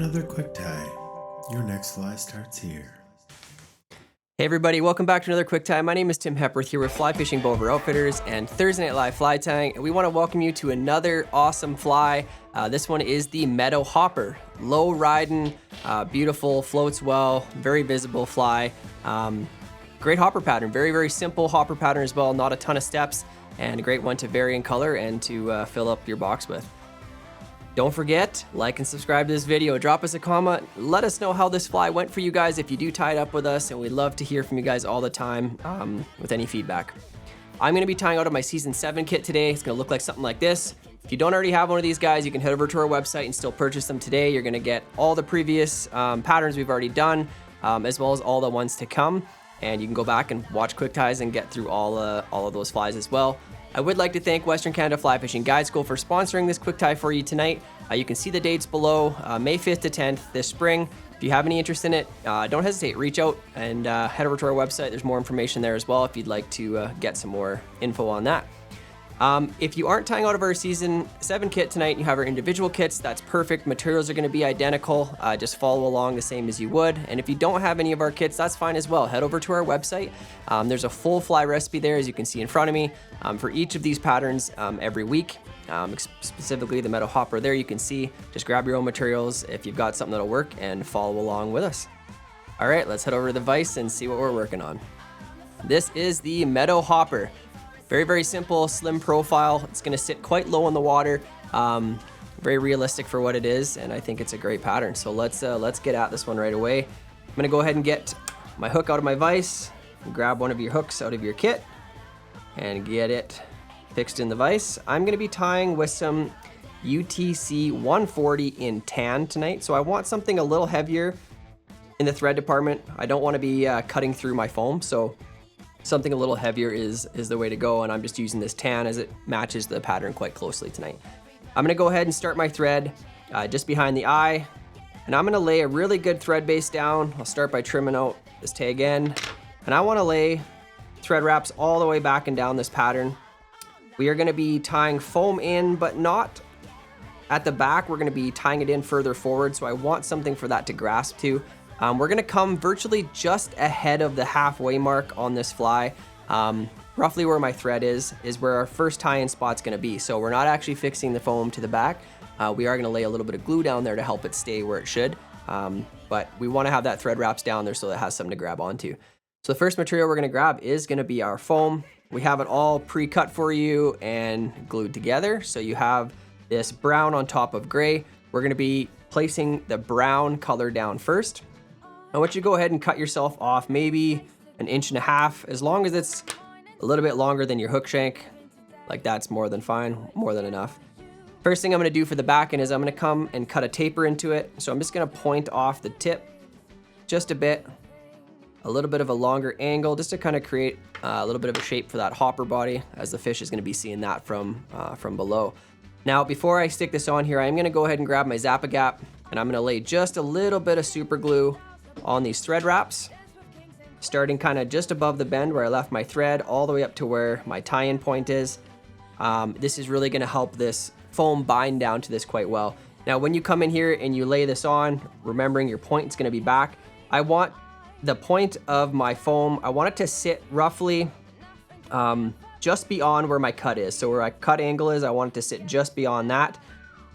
another quick tie. Your next fly starts here. Hey everybody, welcome back to another Quick Tie. My name is Tim Hepworth here with Fly Fishing Bover Outfitters and Thursday Night Live Fly Tying. And we want to welcome you to another awesome fly. This one is the Meadow Hopper. Low riding, beautiful, floats well, very visible fly. Great hopper pattern, very simple hopper pattern as well, not a ton of steps, and a great one to vary in color and to fill up your box with. Don't forget, like and subscribe to this video. Drop us a comment. Let us know how this fly went for you guys if you do tie it up with us, and we'd love to hear from you guys all the time with any feedback. I'm going to be tying out of my Season 7 kit today. It's going to look like something like this. If you don't already have one of these guys, you can head over to our website and still purchase them today. You're going to get all the previous patterns we've already done, as well as all the ones to come. And you can go back and watch quick ties and get through all of those flies as well. I would like to thank Western Canada Fly Fishing Guide School for sponsoring this quick tie for you tonight. You can see the dates below, May 5th to 10th this spring. If you have any interest in it, don't hesitate, reach out and head over to our website. There's more information there as well if you'd like to get some more info on that. If you aren't tying out of our Season 7 kit tonight and you have our individual kits, that's perfect. Materials are going to be identical. Just follow along the same as you would. And if you don't have any of our kits, that's fine as well. Head over to our website. There's a full fly recipe there, as you can see in front of me, for each of these patterns every week. Specifically the Meadow Hopper there, you can see. Just grab your own materials if you've got something that'll work and follow along with us. All right, let's head over to the vise and see what we're working on. This is the Meadow Hopper. Very simple, slim profile. It's gonna sit quite low in the water. Very realistic for what it is, and I think it's a great pattern. So let's get at this one right away. I'm gonna go ahead and get my hook out of my vise, grab one of your hooks out of your kit, and get it fixed in the vise. I'm gonna be tying with some UTC 140 in tan tonight, so I want something a little heavier in the thread department. I don't wanna be cutting through my foam, so something a little heavier is the way to go, and I'm just using this tan as it matches the pattern quite closely tonight. I'm gonna go ahead and start my thread just behind the eye, and I'm gonna lay a really good thread base down. I'll start by trimming out this tag end, and I wanna lay thread wraps all the way back and down this pattern. We are gonna be tying foam in, but not at the back. We're gonna be tying it in further forward, so I want something for that to grasp to. We're gonna come virtually just ahead of the halfway mark on this fly. Roughly where my thread is where our first tie-in spot's gonna be. So we're not actually fixing the foam to the back. We are gonna lay a little bit of glue down there to help it stay where it should. But we wanna have that thread wraps down there so it has something to grab onto. So the first material we're gonna grab is gonna be our foam. We have it all pre-cut for you and glued together. So you have this brown on top of gray. We're gonna be placing the brown color down first. I want you to go ahead and cut yourself off maybe 1.5 inches, as long as it's a little bit longer than your hook shank. Like that's more than fine, more than enough. First thing I'm gonna do for the back end is I'm gonna come and cut a taper into it. So I'm just gonna point off the tip just a bit, a little bit of a longer angle, just to kind of create a little bit of a shape for that hopper body, as the fish is gonna be seeing that from below. Now, before I stick this on here, I'm gonna go ahead and grab my Zap-A-Gap, and I'm gonna lay just a little bit of super glue on these thread wraps, starting kind of just above the bend where I left my thread, all the way up to where my tie-in point is. This is really gonna help this foam bind down to this quite well. Now, when you come in here and you lay this on, remembering your point is gonna be back, I want the point of my foam, I want it to sit roughly just beyond where my cut is. So where my cut angle is, I want it to sit just beyond that.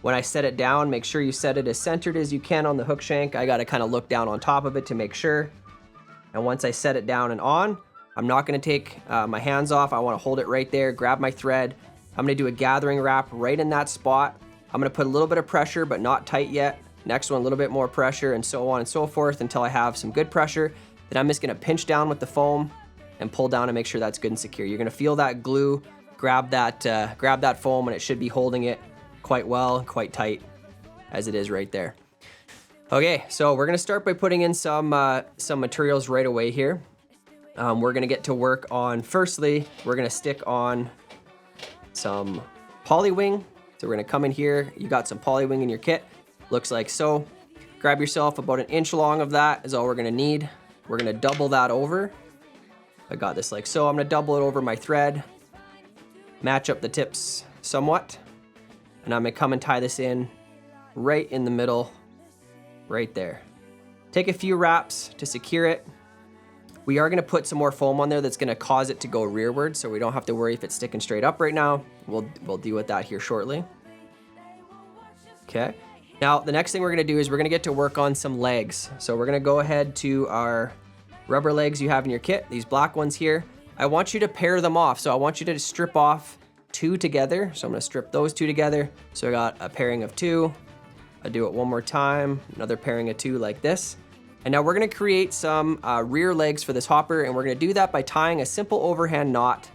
When I set it down, make sure you set it as centered as you can on the hook shank. I gotta kind of look down on top of it to make sure. And once I set it down and on, I'm not gonna take my hands off. I wanna hold it right there, grab my thread. I'm gonna do a gathering wrap right in that spot. I'm gonna put a little bit of pressure, but not tight yet. Next one, a little bit more pressure, and so on and so forth until I have some good pressure. Then I'm just gonna pinch down with the foam and pull down and make sure that's good and secure. You're gonna feel that glue, grab that foam, and it should be holding it quite well, quite tight, as it is right there. Okay, so we're gonna start by putting in some materials right away here. We're gonna get to work on, firstly, we're gonna stick on some polywing. So we're gonna come in here, you got some polywing in your kit, looks like so. Grab yourself about 1 inch long of that is all we're gonna need. We're gonna double that over. I got this like so. I'm gonna double it over my thread, match up the tips somewhat, and I'm gonna come and tie this in right in the middle right there. Take a few wraps to secure it. We are gonna put some more foam on there that's gonna cause it to go rearward, so we don't have to worry if it's sticking straight up right now. We'll deal with that here shortly. Okay. Now, the next thing we're gonna do is we're gonna get to work on some legs. So we're gonna go ahead to our rubber legs you have in your kit, these black ones here. I want you to pair them off. So I want you to strip off 2 together. So I'm gonna strip those 2 together. So I got a pairing of 2. I'll do it one more time, another pairing of 2 like this. And now we're gonna create some rear legs for this hopper, and we're gonna do that by tying a simple overhand knot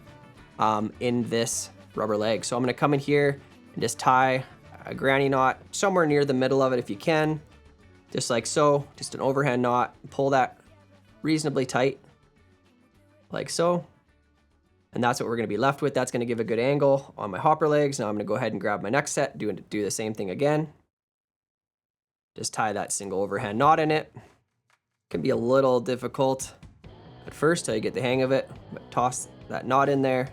in this rubber leg. So I'm gonna come in here and just tie a granny knot somewhere near the middle of it if you can, just like so, just an overhand knot. Pull that reasonably tight, like so. And that's what we're gonna be left with. That's gonna give a good angle on my hopper legs. Now I'm gonna go ahead and grab my next set, do the same thing again. Just tie that single overhand knot in it. Can be a little difficult at first till you get the hang of it, but toss that knot in there.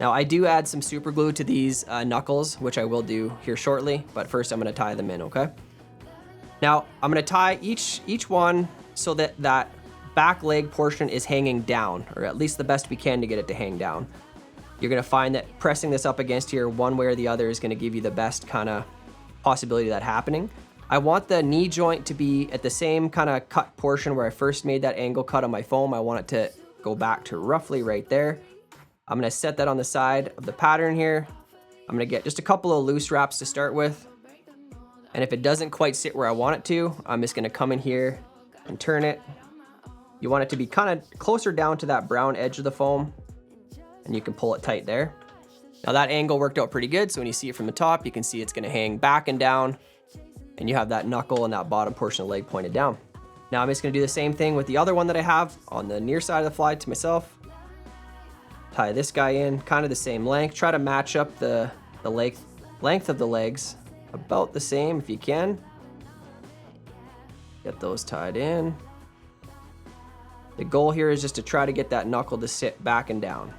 Now I do add some super glue to these knuckles, which I will do here shortly, but first I'm gonna tie them in, okay? Now I'm gonna tie each one so that that back leg portion is hanging down, or at least the best we can to get it to hang down. You're gonna find that pressing this up against here one way or the other is gonna give you the best kind of possibility of that happening. I want the knee joint to be at the same kind of cut portion where I first made that angle cut on my foam. I want it to go back to roughly right there. I'm gonna set that on the side of the pattern here. I'm gonna get just a couple of loose wraps to start with. And if it doesn't quite sit where I want it to, I'm just gonna come in here and turn it. You want it to be kind of closer down to that brown edge of the foam, and you can pull it tight there. Now that angle worked out pretty good, so when you see it from the top, you can see it's gonna hang back and down, and you have that knuckle and that bottom portion of the leg pointed down. Now I'm just gonna do the same thing with the other one that I have on the near side of the fly to myself. Tie this guy in, kind of the same length. Try to match up the length of the legs about the same if you can. Get those tied in. The goal here is just to try to get that knuckle to sit back and down.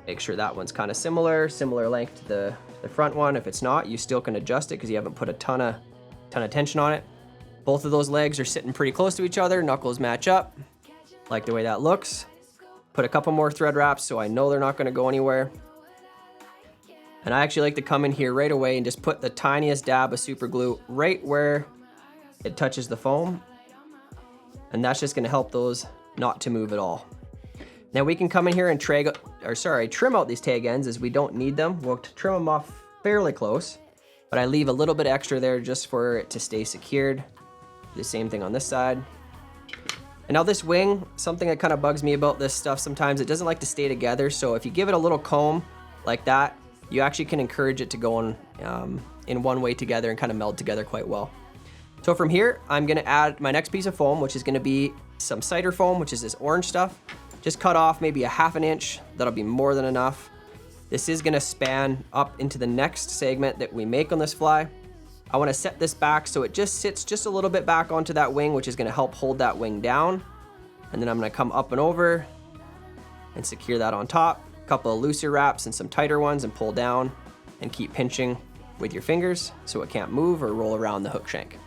Make sure that one's kind of similar length to the front one. If it's not, you still can adjust it because you haven't put a ton of tension on it. Both of those legs are sitting pretty close to each other. Knuckles match up. Like the way that looks. Put a couple more thread wraps so I know they're not going to go anywhere. And I actually like to come in here right away and just put the tiniest dab of super glue right where it touches the foam. And that's just going to help those not to move at all. Now we can come in here and trim out these tag ends as we don't need them. We'll trim them off fairly close, but I leave a little bit extra there just for it to stay secured. Do the same thing on this side. And now this wing, something that kind of bugs me about this stuff sometimes, it doesn't like to stay together. So if you give it a little comb like that, you actually can encourage it to go in one way together and kind of meld together quite well. So from here, I'm gonna add my next piece of foam, which is gonna be some cider foam, which is this orange stuff. Just cut off maybe a ½ inch. That'll be more than enough. This is gonna span up into the next segment that we make on this fly. I wanna set this back so it just sits just a little bit back onto that wing, which is gonna help hold that wing down. And then I'm gonna come up and over and secure that on top. A couple of looser wraps and some tighter ones and pull down and keep pinching with your fingers so it can't move or roll around the hook shank.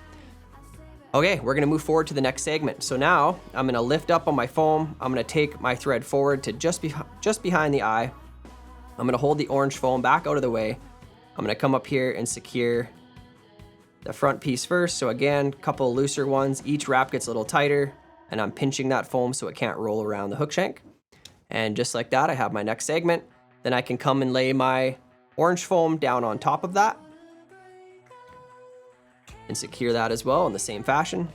Okay, we're gonna move forward to the next segment. So now I'm gonna lift up on my foam. I'm gonna take my thread forward to just behind the eye. I'm gonna hold the orange foam back out of the way. I'm gonna come up here and secure the front piece first. So again, a couple of looser ones. Each wrap gets a little tighter, and I'm pinching that foam so it can't roll around the hook shank. And just like that, I have my next segment. Then I can come and lay my orange foam down on top of that and secure that as well in the same fashion.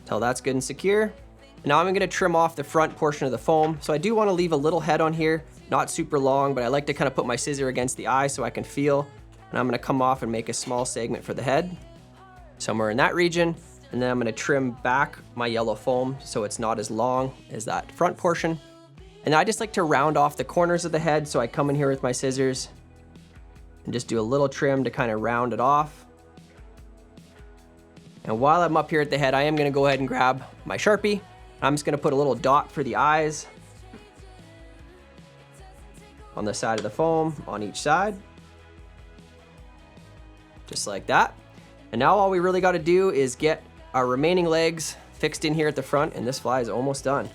Till that's good and secure. And now I'm gonna trim off the front portion of the foam. So I do wanna leave a little head on here, not super long, but I like to kind of put my scissor against the eye so I can feel. And I'm gonna come off and make a small segment for the head, somewhere in that region. And then I'm gonna trim back my yellow foam so it's not as long as that front portion. And I just like to round off the corners of the head, so I come in here with my scissors and just do a little trim to kind of round it off. And while I'm up here at the head, I am gonna go ahead and grab my Sharpie. I'm just gonna put a little dot for the eyes. on the side of the foam on each side. Just like that. And now all we really got to do is get our remaining legs fixed in here at the front, and this fly is almost done.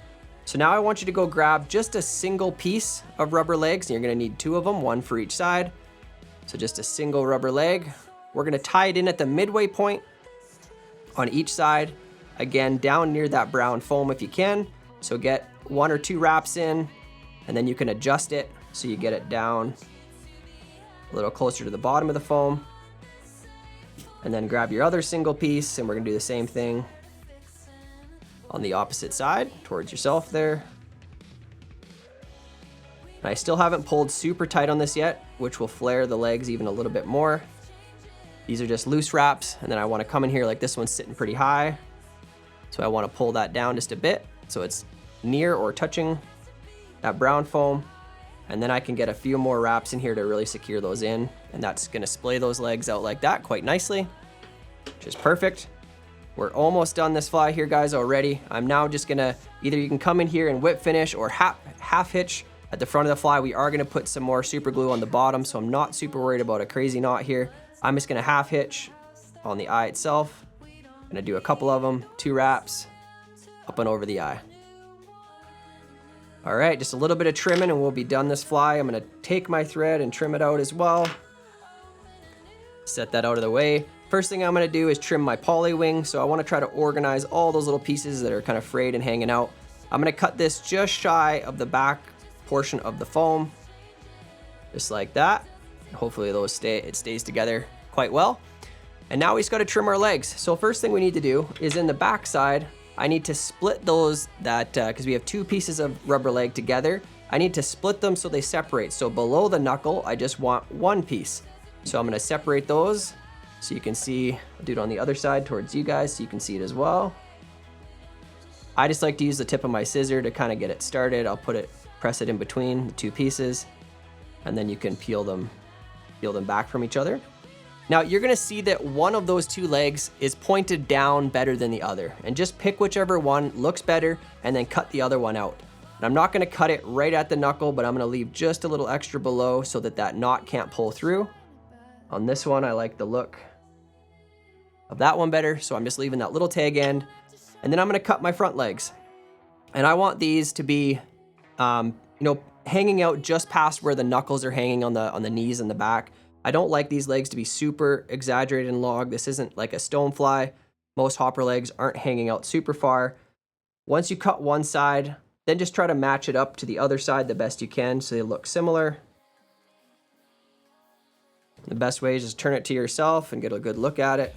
So now I want you to go grab just a single piece of rubber legs, and you're going to need 2 of them, 1 for each side. So just a single rubber leg. We're going to tie it in at the midway point on each side. Again, down near that brown foam if you can. So get 1 or 2 wraps in, and then you can adjust it so you get it down a little closer to the bottom of the foam. And then grab your other single piece, and we're gonna do the same thing on the opposite side towards yourself there. And I still haven't pulled super tight on this yet, which will flare the legs even a little bit more. These are just loose wraps, and then I wanna come in here like this one's sitting pretty high. So I wanna pull that down just a bit so it's near or touching that brown foam. And then I can get a few more wraps in here to really secure those in. And that's gonna splay those legs out like that quite nicely, which is perfect. We're almost done this fly here, guys, already. I'm now just gonna, either you can come in here and whip finish or half hitch at the front of the fly. We are gonna put some more super glue on the bottom, so I'm not super worried about a crazy knot here. I'm just gonna half hitch on the eye itself. I'm gonna do a couple of them, 2 wraps, up and over the eye. All right, just a little bit of trimming and we'll be done this fly. I'm gonna take my thread and trim it out as well. Set that out of the way. First thing I'm gonna do is trim my poly wing. So I wanna try to organize all those little pieces that are kind of frayed and hanging out. I'm gonna cut this just shy of the back portion of the foam, just like that. Hopefully it stays together quite well. And now we just gotta trim our legs. So first thing we need to do is in the back side, I need to split those because we have 2 pieces of rubber leg together. I need to split them so they separate. So below the knuckle, I just want 1 piece. So I'm gonna separate those so you can see. I'll do it on the other side towards you guys so you can see it as well. I just like to use the tip of my scissor to kind of get it started. I'll press it in between the 2 pieces, and then you can peel them back from each other. Now you're gonna see that one of those 2 legs is pointed down better than the other, and just pick whichever one looks better and then cut the other one out. And I'm not gonna cut it right at the knuckle, but I'm gonna leave just a little extra below so that knot can't pull through. On this one, I like the look of that one better, so I'm just leaving that little tag end. And then I'm gonna cut my front legs. And I want these to be, hanging out just past where the knuckles are hanging on the knees and the back. I don't like these legs to be super exaggerated and long. This isn't like a stonefly. Most hopper legs aren't hanging out super far. Once you cut one side, then just try to match it up to the other side the best you can so they look similar. The best way is just turn it to yourself and get a good look at it.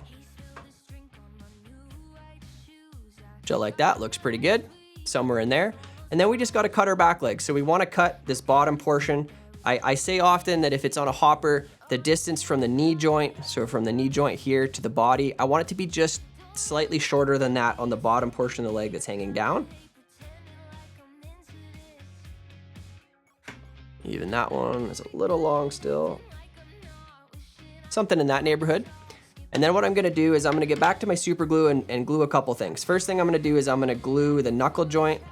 Just like that, looks pretty good, somewhere in there. And then we just gotta cut our back legs. So we wanna cut this bottom portion. I say often that if it's on a hopper, the distance from the knee joint, so from the knee joint here to the body, I want it to be just slightly shorter than that on the bottom portion of the leg that's hanging down. Even that one is a little long still. Something in that neighborhood. And then what I'm gonna do is I'm gonna get back to my super glue and glue a couple things. First thing I'm gonna do is I'm gonna glue the knuckle joint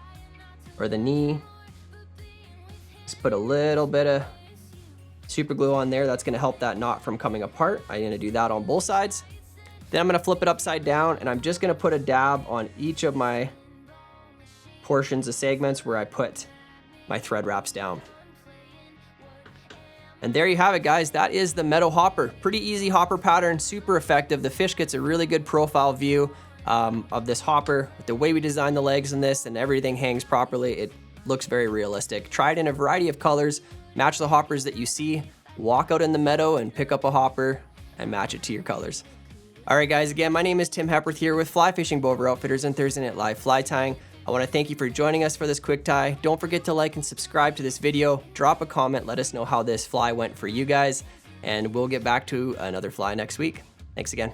or the knee. Just put a little bit of super glue on there. That's gonna help that knot from coming apart. I'm gonna do that on both sides. Then I'm gonna flip it upside down and I'm just gonna put a dab on each of my portions of segments where I put my thread wraps down. And there you have it, guys. That is the Meadow Hopper. Pretty easy hopper pattern, super effective. The fish gets a really good profile view of this hopper. The way we designed the legs in this and everything hangs properly, it looks very realistic. Try it in a variety of colors, match the hoppers that you see, walk out in the meadow and pick up a hopper and match it to your colors. All right, guys, again, my name is Tim Hepworth here with Fly Fishing Bover Outfitters and Thursday Night Live Fly Tying. I want to thank you for joining us for this quick tie. Don't forget to like and subscribe to this video. Drop a comment, let us know how this fly went for you guys, and we'll get back to another fly next week. Thanks again.